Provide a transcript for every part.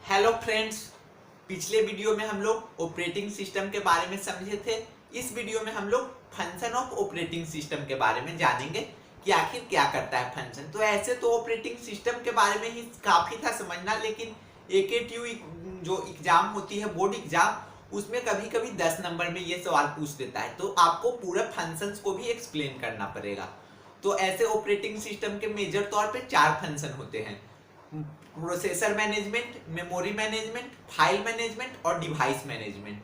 Hello friends, पिछले video में हम लोग ऑपरेटिंग सिस्टम के बारे में समझे थे। इस वीडियो में हम लोग फंक्शन ऑफ ऑपरेटिंग सिस्टम के बारे में जानेंगे कि आखिर क्या करता है फंक्शन। तो ऐसे तो ऑपरेटिंग सिस्टम के बारे में ही काफ़ी था समझना, लेकिन AKTU जो एग्जाम होती है बोर्ड एग्जाम, उसमें कभी कभी 10 नंबर में ये सवाल पूछ देता है, तो आपको पूरे फंक्शंस को भी एक्सप्लेन करना पड़ेगा। तो ऐसे ऑपरेटिंग सिस्टम के मेजर तौर पे 4 फंक्शन होते हैं: processor management, memory management, file management और डिवाइस मैनेजमेंट।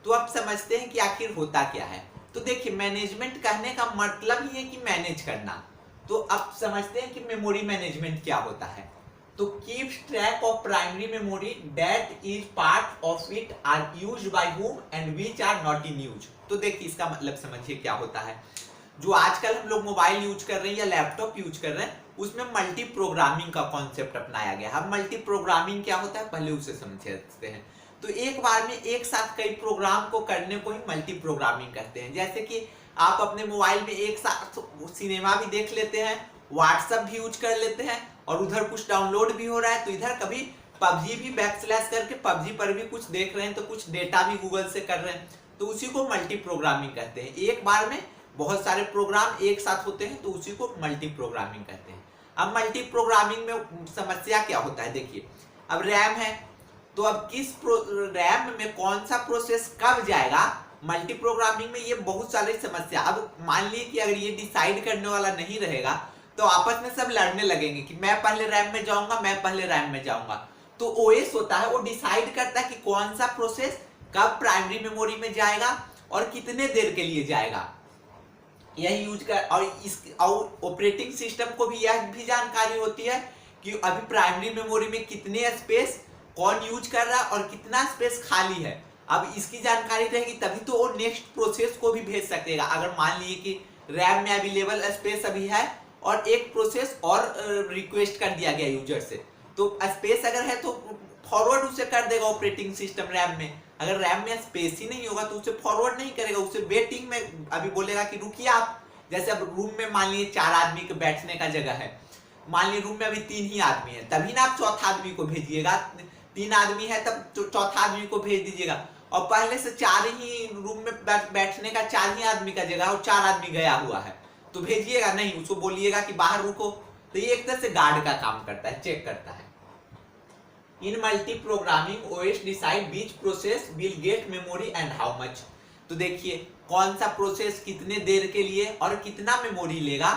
तो अब समझते हैं कि आखिर होता क्या है। तो देखिए, मैनेजमेंट कहने का मतलब ही है कि मैनेज करना। तो अब समझते हैं कि मेमोरी मैनेजमेंट क्या होता है। तो keeps track of primary memory that is part of it are used by whom and which are not in use. तो देखिए, इसका मतलब समझिए क्या होता है। जो आजकल हम लोग मोबाइल यूज कर रहे हैं या लैपटॉप यूज कर रहे हैं, उसमें मल्टी प्रोग्रामिंग का कॉन्सेप्ट अपनाया गया है। अब मल्टी प्रोग्रामिंग क्या होता है पहले उसे समझते हैं। तो एक बार में एक साथ कई प्रोग्राम को करने को ही मल्टी प्रोग्रामिंग कहते हैं। जैसे कि आप अपने मोबाइल में एक साथ सिनेमा भी देख लेते हैं, व्हाट्सएप भी यूज कर लेते हैं, और उधर कुछ डाउनलोड भी हो रहा है, तो इधर कभी पबजी भी बैकस्लैश करके पबजी पर भी कुछ देख रहे हैं, तो कुछ डेटा भी गूगल से कर रहे हैं, तो उसी को मल्टी प्रोग्रामिंग कहते हैं। एक बार में बहुत सारे प्रोग्राम एक साथ होते हैं, तो उसी को मल्टी प्रोग्रामिंग कहते हैं। अब मल्टी प्रोग्रामिंग में समस्या क्या होता है, देखिए। अब रैम है, तो अब किस रैम में कौन सा प्रोसेस कब जाएगा, मल्टी प्रोग्रामिंग में ये बहुत सारी समस्या। अब मान लीजिए कि अगर ये डिसाइड करने वाला नहीं रहेगा, तो आपस में सब लड़ने लगेंगे कि मैं पहले रैम में जाऊंगा, मैं पहले रैम में जाऊंगा। तो OS होता है, वो डिसाइड करता है कि कौन सा प्रोसेस कब प्राइमरी मेमोरी में जाएगा और कितने देर के लिए जाएगा, यही यूज कर। और ऑपरेटिंग सिस्टम को भी यह भी जानकारी होती है कि अभी प्राइमरी मेमोरी में कितने स्पेस कौन यूज कर रहा है और कितना स्पेस खाली है। अब इसकी जानकारी रहेगी तभी तो वो नेक्स्ट प्रोसेस को भी भेज सकेगा। अगर मान लीजिए कि रैम में अवेलेबल स्पेस अभी है और एक प्रोसेस और रिक्वेस्ट कर दिया गया यूजर से, तो स्पेस अगर है तो फॉरवर्ड उसे कर देगा ऑपरेटिंग सिस्टम रैम में। अगर रैम में स्पेस ही नहीं होगा तो उसे फॉरवर्ड नहीं करेगा, उसे वेटिंग में अभी बोलेगा कि रुकिए आप। जैसे अब रूम में मान लीजिए 4 आदमी के बैठने का जगह है, मान लीजिए रूम में अभी 3 ही आदमी है, तभी ना आप चौथा आदमी को भेजिएगा। 3 आदमी है तब चौथा आदमी को भेज दीजिएगा। और पहले से 4 ही रूम में बैठने का 4 ही आदमी का जगह और 4 आदमी गया हुआ है, तो भेजिएगा नहीं, उसको बोलिएगा कि बाहर रुको। तो ये एक तरह से गार्ड का काम करता है, चेक करता है। In multi programming OS decide which process will get memory and how much. तो देखिए, कौन सा प्रोसेस कितने देर के लिए और कितना मेमोरी लेगा,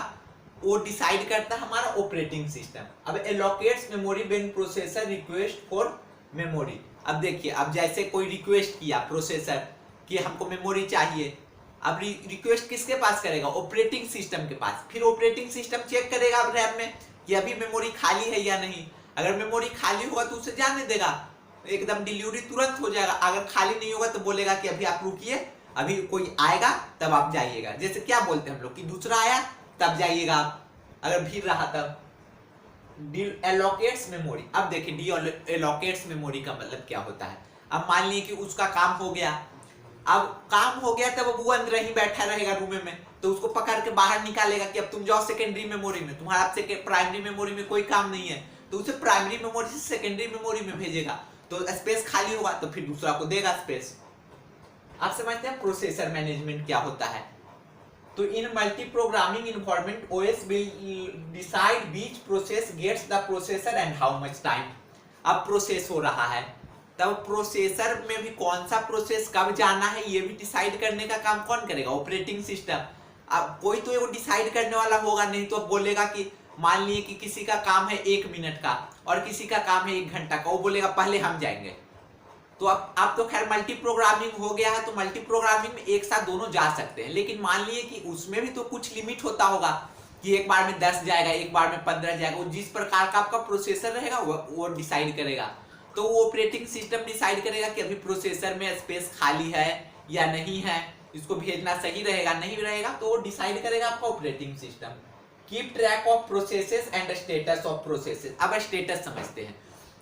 वो डिसाइड करता है हमारा ऑपरेटिंग सिस्टम। अब allocates memory when processor request for memory. अब देखिए, अब जैसे कोई रिक्वेस्ट किया प्रोसेसर कि हमको मेमोरी चाहिए, अब रिक्वेस्ट किसके पास करेगा, ऑपरेटिंग सिस्टम के पास। फिर ऑपरेटिंग सिस्टम चेक करेगा अब रैम में कि अभी मेमोरी खाली है या नहीं। अगर मेमोरी खाली होगा तो उसे जाने देगा, एकदम डिलीवरी तुरंत हो जाएगा। अगर खाली नहीं होगा तो बोलेगा कि अभी आप रुकिए, अभी कोई आएगा तब आप जाइएगा। जैसे क्या बोलते हैं हम लोग कि दूसरा आया तब जाइएगा आप, अगर भीड़ रहा तब। Allocates memory. अब देखिए, एलोकेट्स मेमोरी का मतलब क्या होता है। अब मान लीजिए कि उसका काम हो गया, अब काम हो गया तब वो अंदर ही बैठा रहेगा रूम में, तो उसको पकड़ के बाहर निकालेगा कि अब तुम जाओ सेकेंडरी मेमोरी में, तुम्हारा प्राइमरी मेमोरी में कोई काम नहीं है, तो उसे प्राइमरी मेमोरी से सेकेंडरी मेमोरी में भेजेगा। तो स्पेस खाली होगा तो फिर दूसरा को देगा स्पेस। आप समझते हैं प्रोसेसर मैनेजमेंट क्या होता है। तो in multi programming environment OS will decide which process gets the processor and how much time. अब प्रोसेस हो रहा है, तब प्रोसेसर में भी कौन सा प्रोसेस कब जाना है ये भी डिसाइड करने का काम कौन करेगा, ऑपरेटिंग सिस्टम। अब कोई तो वो डिसाइड करने वाला होगा, नहीं तो बोलेगा कि मान लिए कि किसी का काम है 1 मिनट का और किसी का काम है 1 घंटा का, वो बोलेगा पहले हम जाएंगे। तो अब तो खैर मल्टी प्रोग्रामिंग हो गया है, तो मल्टी प्रोग्रामिंग में एक साथ दोनों जा सकते हैं, लेकिन मान लिए कि उसमें भी तो कुछ लिमिट होता होगा कि एक बार में 10 जाएगा, एक बार में 15 जाएगा। वो जिस प्रकार का आपका प्रोसेसर रहेगा वो डिसाइड करेगा। तो वो ऑपरेटिंग सिस्टम डिसाइड करेगा कि अभी प्रोसेसर में स्पेस खाली है या नहीं है, इसको भेजना सही रहेगा नहीं रहेगा, तो वो डिसाइड करेगा आपका operating system. Keep track of processes and status of processes. अब स्टेटस समझते हैं।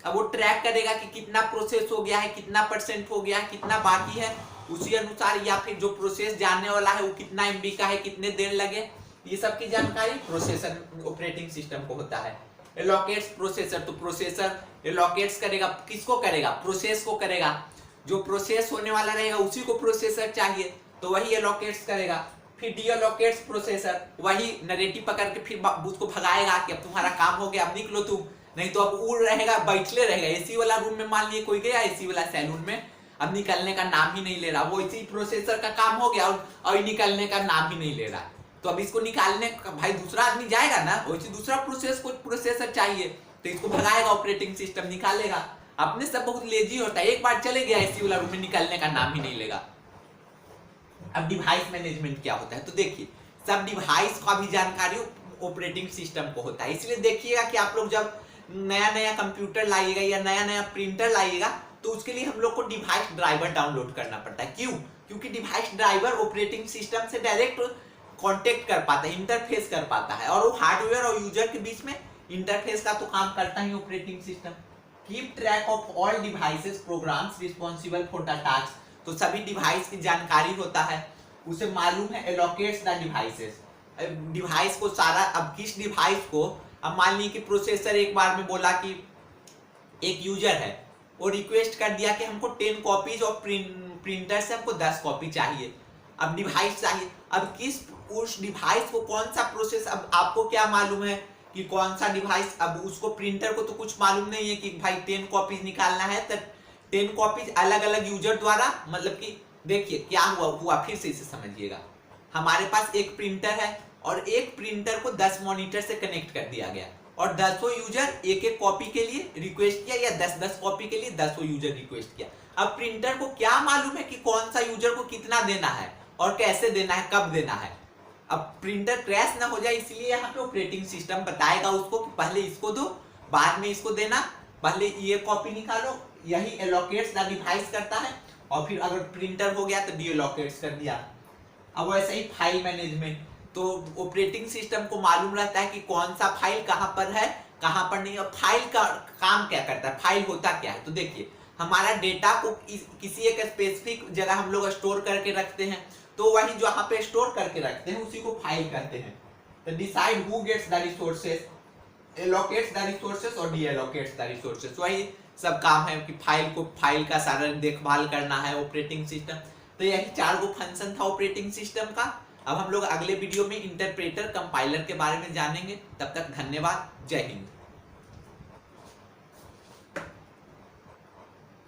अब वो ट्रैक करेगा कि कितना प्रोसेस हो गया है, कितना % हो गया है, कितना बाकी है, उसी अनुसार, या फिर जो प्रोसेस जाने वाला है वो कितना MB का है, कितने देर लगे, ये सब की जानकारी प्रोसेसर ऑपरेटिंग सिस्टम को होता है। एलोकेट्स प्रोसेसर, तो प्रोसेसर एलोकेट्स करेगा, किसको करेगा, प्रोसेस को करेगा, जो प्रोसेस होने वाला रहेगा उसी को प्रोसेसर चाहिए तो वही एलोकेट्स करेगा। फिर डीएलोकेट्स प्रोसेसर, वही नरेटिव पकड़ के फिर उसको भगाएगा कि अब तुम्हारा काम हो गया, अब निकलो तुम, नहीं तो अब उड़ रहेगा, बैठले रहेगा। एसी वाला रूम में मान लिए कोई गया एसी वाला सैलून में, अब निकलने का नाम ही नहीं ले रहा, वो इसी प्रोसेसर का काम हो गया और निकलने का नाम ही नहीं ले रहा। तो अब इसको निकालने भाई दूसरा आदमी जाएगा ना, वैसे दूसरा प्रोसेसर चाहिए तो इसको भगाएगा ऑपरेटिंग सिस्टम, निकालेगा। अपने सब बहुत लेजी होता है, एक बार चले गया एसी वाला रूम में, निकलने का नाम ही नहीं लेगा। अब डिवाइस मैनेजमेंट क्या होता है, तो देखिए सब डिवाइस का भी जानकारी ऑपरेटिंग सिस्टम को होता है। इसलिए देखिएगा कि आप लोग जब नया नया कंप्यूटर लाइएगा या नया नया प्रिंटर लाइएगा तो उसके लिए हम लोग को डिवाइस ड्राइवर डाउनलोड करना पड़ता है। क्यों? क्योंकि डिवाइस ड्राइवर ऑपरेटिंग सिस्टम से डायरेक्ट कांटेक्ट कर पाता है, इंटरफेस कर पाता है, और वो हार्डवेयर और यूजर के बीच में इंटरफेस का तो काम करता ही operating system. Keep track of all devices programs responsible for the task, तो सभी डिवाइस की जानकारी होता है, उसे मालूम है। एलोकेट्स द डिवाइसेस, डिवाइस को सारा, अब किस डिवाइस को, अब मान ली कि प्रोसेसर एक बार में बोला कि एक यूजर है, वो रिक्वेस्ट कर दिया कि हमको 10 कॉपीज और प्रिंटर से हमको 10 कॉपी चाहिए, अब डिवाइस चाहिए। अब किस उस डिवाइस को कौन सा प्रोसेस, अब आपको क्या मालूम है कि कौन सा डिवाइस, अब उसको प्रिंटर को तो कुछ मालूम नहीं है कि भाई 10 कॉपीज निकालना है, तो 10 कॉपीज अलग अलग यूजर द्वारा, मतलब कि देखिए क्या हुआ फिर से इसे समझिएगा। हमारे पास एक प्रिंटर है और एक प्रिंटर को 10 मॉनिटर से कनेक्ट कर दिया गया और 10 यूजर एक एक कॉपी के लिए रिक्वेस्ट किया, या 10 कॉपी के लिए 10 यूजर रिक्वेस्ट किया। अब प्रिंटर को क्या मालूम है कि कौन सा यूजर को कितना देना है और कैसे देना है, कब देना है। अब प्रिंटर क्रैश ना हो जाए इसलिए यहाँ पे ऑपरेटिंग सिस्टम बताएगा उसको कि पहले इसको दो, बाद में इसको देना, पहले ये कॉपी निकालो। यही एलोकेट्स द डिवाइस करता है, और फिर अगर प्रिंटर हो गया तो डीएलोकेट्स कर दिया। अब वैसे ही फाइल मैनेजमेंट, तो ऑपरेटिंग सिस्टम को मालूम रहता है कि कौन सा फाइल कहाँ पर है, कहाँ पर नहीं। और फाइल का काम क्या करता है, फाइल होता क्या है, तो देखिए हमारा डेटा को किसी एक स्पेसिफिक जगह हम लोग स्टोर करके रखते हैं, तो वही जो यहाँ पे स्टोर करके रखते हैं उसी को फाइल कहते हैं। तो decide who gets the resources, allocates the resources और डीएलोकेट्स द रिसोर्सेस, वही सब काम है कि फाइल का सारा देखभाल करना है ऑपरेटिंग सिस्टम। तो यही 4 फंक्शन था ऑपरेटिंग सिस्टम का। अब हम लोग अगले वीडियो में इंटरप्रेटर कंपाइलर के बारे में जानेंगे। तब तक धन्यवाद, जय हिंद।